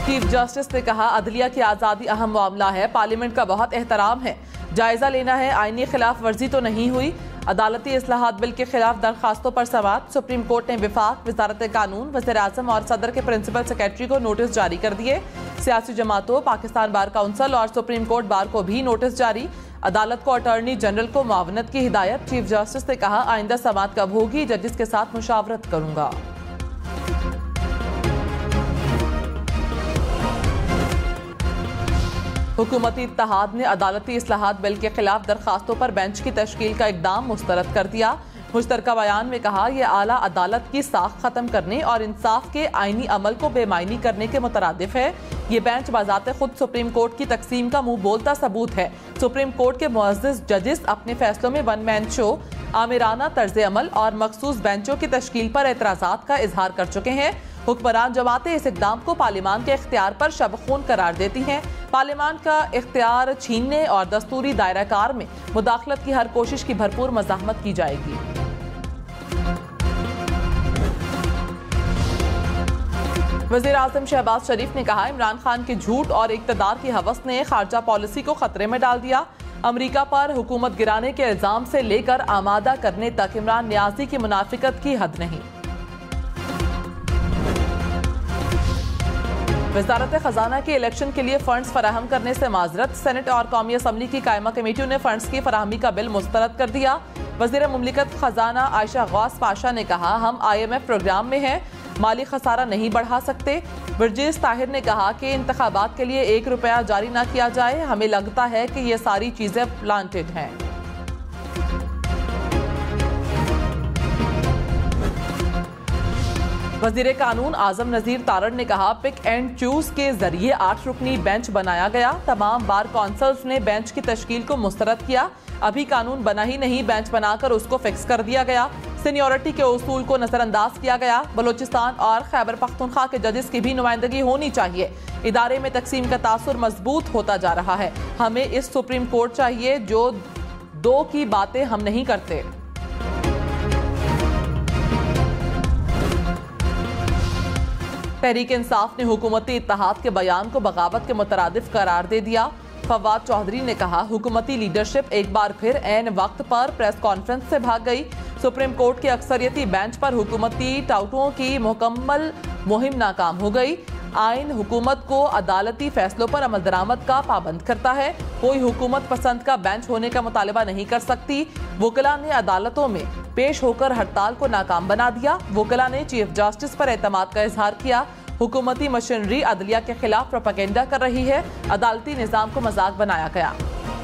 Chief justice ने कहा, अदलिया की आज़ादी अहम मामला है, पार्लियामेंट का बहुत एहतराम है, जायजा लेना है, आईनी खिलाफ वर्जी तो नहीं हुई। अदालती इस्लाहात बिल के खिलाफ दरखास्तों पर समाअत। सुप्रीम कोर्ट ने विफाक, वजारत कानून, वज़ीर-ए-आज़म और सदर के प्रिंसिपल सेक्रेटरी को नोटिस जारी कर दिए। सियासी जमातों, पाकिस्तान बार काउंसिल और सुप्रीम कोर्ट बार को भी नोटिस जारी। अदालत को अटॉर्नी जनरल को मुआवनत की हिदायत। चीफ जस्टिस ने कहा, आइंदा समाअत कब होगी, जजिस के साथ मुशावरत करूंगा। हुकूमती इत्तेहाद ने अदालती इस्लाहात बिल के खिलाफ दरखास्तों पर बेंच की तश्कील का इकदाम मुस्तरद कर दिया। मुश्तरका बयान में कहा, यह आला अदालत की साख खत्म करने और इंसाफ के आईनी अमल को बेमायनी करने के मुतरादिफ है। ये बेंच बाज़ाते खुद सुप्रीम कोर्ट की तकसीम का मुंह बोलता सबूत है। सुप्रीम कोर्ट के मुअज़्ज़िज़ जजिस अपने फैसलों में वन मैन शो, आमिराना तर्ज अमल और मखसूस बेंचों की तश्कील पर एतराज़ात का इजहार कर चुके हैं। हुक्मरान जमातें इस इक़दाम को पार्लियामान के इख्तियार पर शब-खून करार देती हैं। पार्लियामान का इख्तियार छीनने और दस्तूरी दायरा कार में मुदाखलत की हर कोशिश की भरपूर मज़ाहमत की जाएगी। वज़ीर-ए-आज़म शहबाज शरीफ ने कहा, इमरान खान के झूठ और इक़्तिदार की हवस ने खारजा पॉलिसी को खतरे में डाल दिया। अमरीका पर हुकूमत गिराने के इल्जाम से लेकर आमादा करने तक इमरान नियाज़ी की मुनाफिकत की हद नहीं। वजारत खजाना के इलेक्शन के लिए फंड्स फराहम करने से माजरत। सेनेट और कौमी असम्बली की कायमा कमेटियों ने फंड्स की फराहमी का बिल मुस्तरद कर दिया। वज़ीर मुमलिकत खजाना आयशा गौस पाशा ने कहा, हम IMF प्रोग्राम में हैं, माली खसारा नहीं बढ़ा सकते। बर्जेस ताहिर ने कहा कि इंतखाबात के लिए 1 रुपया जारी ना किया जाए, हमें लगता है कि ये सारी चीजें प्लांटेड हैं। वज़ीर कानून आजम नज़ीर तारड़ ने कहा, पिक एंड चूज के जरिए 8 रुकनी बेंच बनाया गया। तमाम बार कौंसल्स ने बेंच की तश्कील को मुस्तरद किया। अभी कानून बना ही नहीं, बेंच बनाकर उसको फिक्स कर दिया गया। सीनियरिटी के उसूल को नजरअंदाज किया गया। बलोचिस्तान और खैबर पख्तूनख्वा के जजिस की भी नुमाइंदगी होनी चाहिए। इदारे में तकसीम का तासुर मजबूत होता जा रहा है। हमें इस सुप्रीम कोर्ट चाहिए जो 2 की बातें हम नहीं करते। तहरीक इंसाफ ने हुकूमती इत्तेहाद के बयान को बगावत के मुतरादिफ करार दे दिया। फवाद चौधरी ने कहा, हुकूमती लीडरशिप एक बार फिर ऐन वक्त पर प्रेस कॉन्फ्रेंस से भाग गई। सुप्रीम कोर्ट के अक्सरियती बेंच पर हुकूमती टाउटों की मुकम्मल मुहिम नाकाम हो गई। आइन हुकूमत को अदालती फैसलों पर अमल दरामद का पाबंद करता है। कोई हुकूमत पसंद का बेंच होने का मुतालबा नहीं कर सकती। वकला ने अदालतों में पेश होकर हड़ताल को नाकाम बना दिया। वकला ने चीफ जस्टिस पर एतमाद का इजहार किया। हुकूमती मशीनरी अदलिया के खिलाफ प्रोपेगेंडा कर रही है। अदालती निज़ाम को मजाक बनाया गया।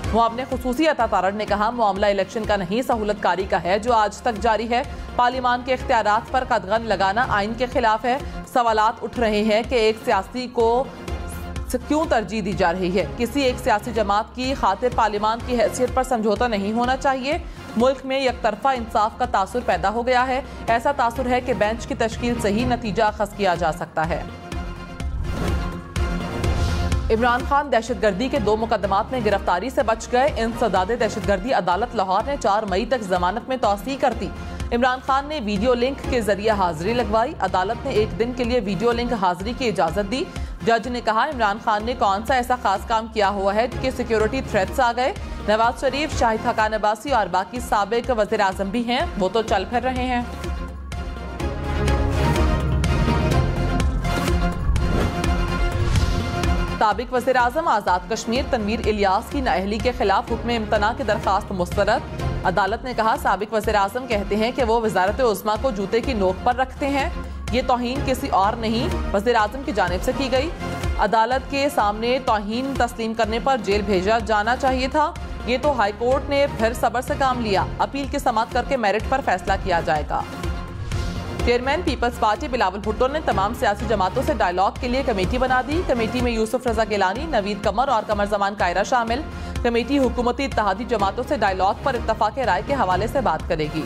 मुआवने खुसूसी अता तारड़ ने कहा, मामला इलेक्शन का नहीं, सहूलतकारी का है जो आज तक जारी है। पार्लियामान के इख्तियारात पर कदगन लगाना आइन के खिलाफ है। सवालात उठ रहे हैं कि एक सियासी को क्यों तरजीह दी जा रही है। किसी एक सियासी जमात की खातिर पार्लियामान की हैसियत पर समझौता नहीं होना चाहिए। मुल्क में यकतरफा इंसाफ का तासुर पैदा हो गया है। ऐसा तासुर है कि बेंच की तश्कील से ही नतीजा अखज़ किया जा सकता है। इमरान खान दहशतगर्दी के 2 मुकदमात में गिरफ्तारी से बच गए। इंसदादे दहशतगर्दी अदालत लाहौर ने 4 मई तक जमानत में तौसीह कर दी। इमरान खान ने वीडियो लिंक के जरिए हाजिरी लगवाई। अदालत ने 1 दिन के लिए वीडियो लिंक हाजिरी की इजाजत दी। जज ने कहा, इमरान खान ने कौन सा ऐसा खास काम किया हुआ है कि सिक्योरिटी थ्रेट्स आ गए। नवाज शरीफ, शाहिद हकान अब्बासी और बाकी साबिक वज़ीर आज़म भी हैं, वो तो चल फिर रहे हैं। साबिक वज़ीर आज़म आज़ाद कश्मीर तनवीर इलियास की नाअहली के खिलाफ हुक्म इम्तना की दरखास्त मुस्तरद। अदालत ने कहा, साबिक वज़ीर आज़म कहते हैं कि वो वज़ारत उस्मा को जूते की नोक पर रखते हैं। ये तौहीन किसी और नहीं, वज़ीर आज़म की जानिब से की गई। अदालत के सामने तौहीन तस्लीम करने पर जेल भेजा जाना चाहिए था। ये तो हाई कोर्ट ने फिर सब्र से काम लिया। अपील की समाअत करके मेरिट पर फैसला किया जाएगा। चेयरमैन पीपल्स पार्टी बिलावल भुट्टो ने तमाम सियासी जमातों से डायलॉग के लिए कमेटी बना दी। कमेटी में यूसुफ रजा गिलानी, नवीद कमर और कमर जमान कायरा शामिल। कमेटी हुकूमती इत्तेहादी जमातों से डायलॉग पर इत्तफाक राय के हवाले से बात करेगी।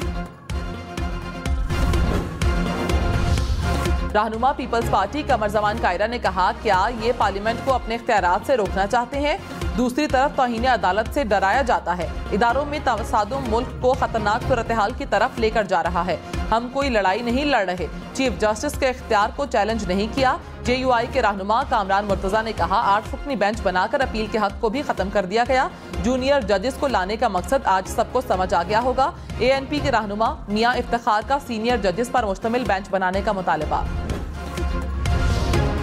रहनुमा पीपल्स पार्टी कमर जमान कायरा ने कहा, क्या ये पार्लियामेंट को अपने इख्तियारात से रोकना चाहते हैं? दूसरी तरफ तौहीन अदालत से डराया जाता है। इदारों में तसादुम मुल्क को खतरनाक सूरत-ए-हाल की तरफ लेकर जा रहा है। हम कोई लड़ाई नहीं लड़ रहे। चीफ जस्टिस के इख्तियार को चैलेंज नहीं किया। JUI के रहनुमा कामरान मुर्तजा ने कहा 8 रुकनी बेंच बनाकर अपील के हक को भी खत्म कर दिया गया। जूनियर जजेस को लाने का मकसद आज सबको समझ आ गया होगा। ANP के रहनुमा मियां इफ्तिखार का सीनियर जजेस पर मुश्तमिल बेंच बनाने का मुतालबा।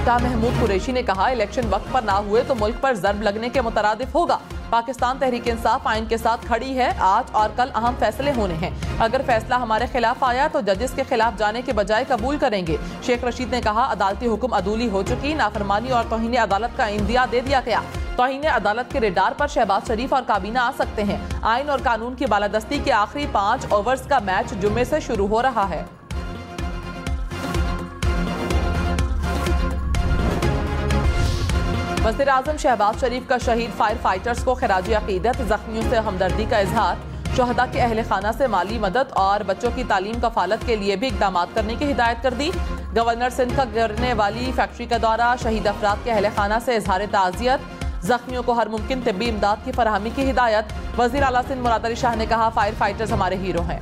शाह महमूद कुरैशी ने कहा इलेक्शन वक्त पर ना हुए तो मुल्क पर जर्ब लगने के मुतरादिफ होगा। पाकिस्तान तहरीक इंसाफ आइन के साथ खड़ी है। आज और कल अहम फैसले होने हैं। अगर फैसला हमारे खिलाफ आया तो जजेस के खिलाफ जाने के बजाय कबूल करेंगे। शेख रशीद ने कहा अदालती हुक्म अदूली हो चुकी, नाफरमानी और तौहीन अदालत का इंदिया दे दिया गया। तौहीन अदालत के रेडार पर शहबाज शरीफ और काबीना आ सकते हैं। आइन और कानून की बालादस्ती के आखिरी 5 ओवर्स का मैच जुम्मे से शुरू हो रहा है। वज़ीर-ए-आज़म शहबाज शरीफ का शहीद फायर फाइटर्स को खिराजी अकीदत, जख्मियों से हमदर्दी का इजहार। शहदा के अहले खाना से माली मदद और बच्चों की तालीम कफालत के लिए भी इकदाम करने की हिदायत कर दी। गवर्नर सिंध का गिरने वाली फैक्ट्री का दौरा, शहीद अफराद के अहले खाना से इजहार ताज़ियत, जख्मियों को हर मुमकिन तिब्बी इमदाद की फराहमी की हिदायत। वज़ीर आला सिंध मुराद अली शाह ने कहा फायर फाइटर्स हमारे हीरो हैं।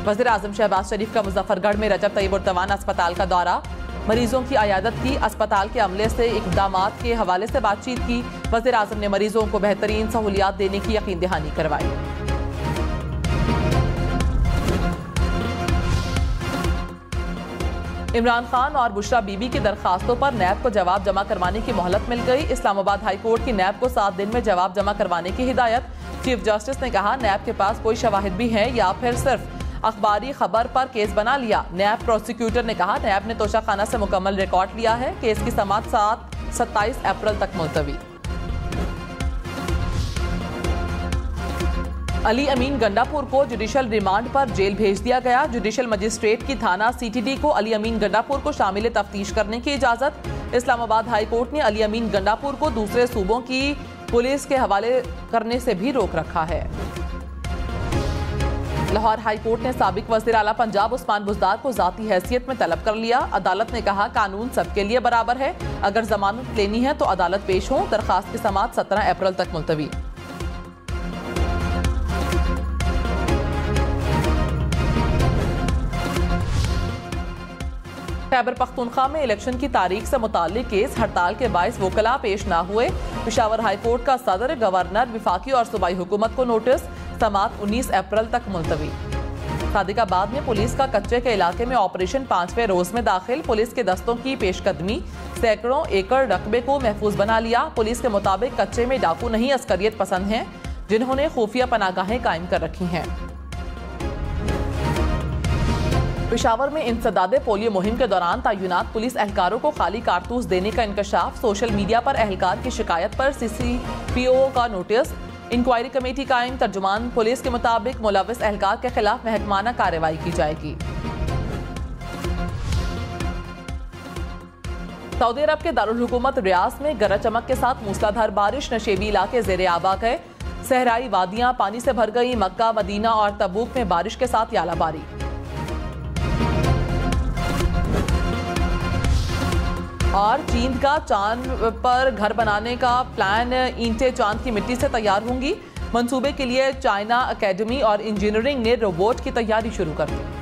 वज़ीर-ए-आज़म शहबाज शरीफ का मुजफ्फरगढ़ में रजब तैयब उर-रहमान अस्पताल का दौरा, मरीजों की अयादत की, अस्पताल के अमले से इक़दामात के हवाले से बातचीत की। वज़ीर-ए-आज़म ने मरीजों को बेहतरीन सहूलियात देने की यकीन दहानी करवाई। इमरान खान और बुशरा बीबी की दरखास्तों पर नैब को जवाब जमा करवाने की मोहलत मिल गई। इस्लामाबाद हाई कोर्ट की नैब को 7 दिन में जवाब जमा करवाने की हिदायत। चीफ जस्टिस ने कहा नैब के पास कोई शवाहिद भी है या फिर सिर्फ अखबारी खबर पर केस बना लिया। नैब प्रोसिक्यूटर ने कहा नैब ने तोशाखाना से मुकम्मल रिकॉर्ड लिया है। केस की समाअत 27 अप्रैल तक मुलतवी। अली अमीन गंडापुर को जुडिशल रिमांड पर जेल भेज दिया गया। जुडिशल मजिस्ट्रेट की थाना CTD को अली अमीन गंडापुर को शामिल तफ्तीश करने की इजाजत। इस्लामाबाद हाई कोर्ट ने अली अमीन गंडापुर को दूसरे सूबों की पुलिस के हवाले करने से भी रोक रखा है। लाहौर हाई कोर्ट ने साबिक वज़ीर आला पंजाब उस्मान बुज़दार को ज़ाती हैसियत में तलब कर लिया। अदालत ने कहा कानून सबके लिए बराबर है। अगर जमानत लेनी है तो अदालत पेश हो। दरखास्त की समाअत 17 अप्रैल तक मुलतवी। खैबर पख्तूनख्वा में इलेक्शन की तारीख से मुताल्लिक केस हड़ताल के बायस वकला पेश न हुए। पेशावर हाई कोर्ट का सदर, गवर्नर, विफाकी और सूबाई हुकूमत को नोटिस। समाअत 19 अप्रैल तक मुलतवी। सादिकाबाद में पुलिस का कच्चे के इलाके में ऑपरेशन 5वें रोज में दाखिल। पुलिस के दस्तों की पेशकदमी, सैकड़ों एकड़ रकबे को महफूज बना लिया। पुलिस के मुताबिक कच्चे में डाकू नहीं अस्करियत पसंद हैं जिन्होंने खुफिया पनागाहें कायम कर रखी हैं। पेशावर में इंसदादे पोलियो मुहिम के दौरान तैनात पुलिस एहलकारों को खाली कारतूस देने का इंकशाफ। सोशल मीडिया पर एहलकार की शिकायत पर CCPO का नोटिस। इंक्वायरी कमेटी कायम। तर्जुमान पुलिस के मुताबिक मुलविस एहलकार के खिलाफ महकमाना कार्रवाई की जाएगी। सऊदी अरब के दारुल हुकूमत रियाज में गरज चमक के साथ मूसलाधार बारिश, नशेबी इलाके ज़ेरे आब आ गए। सहराई वादियां पानी से भर गई। मक्का, मदीना और तबूक में बारिश के साथ यालाबारी। और चीन का चांद पर घर बनाने का प्लान, ईंटें चांद की मिट्टी से तैयार होंगी। मंसूबे के लिए चाइना अकेडमी और इंजीनियरिंग ने रोबोट की तैयारी शुरू कर दी।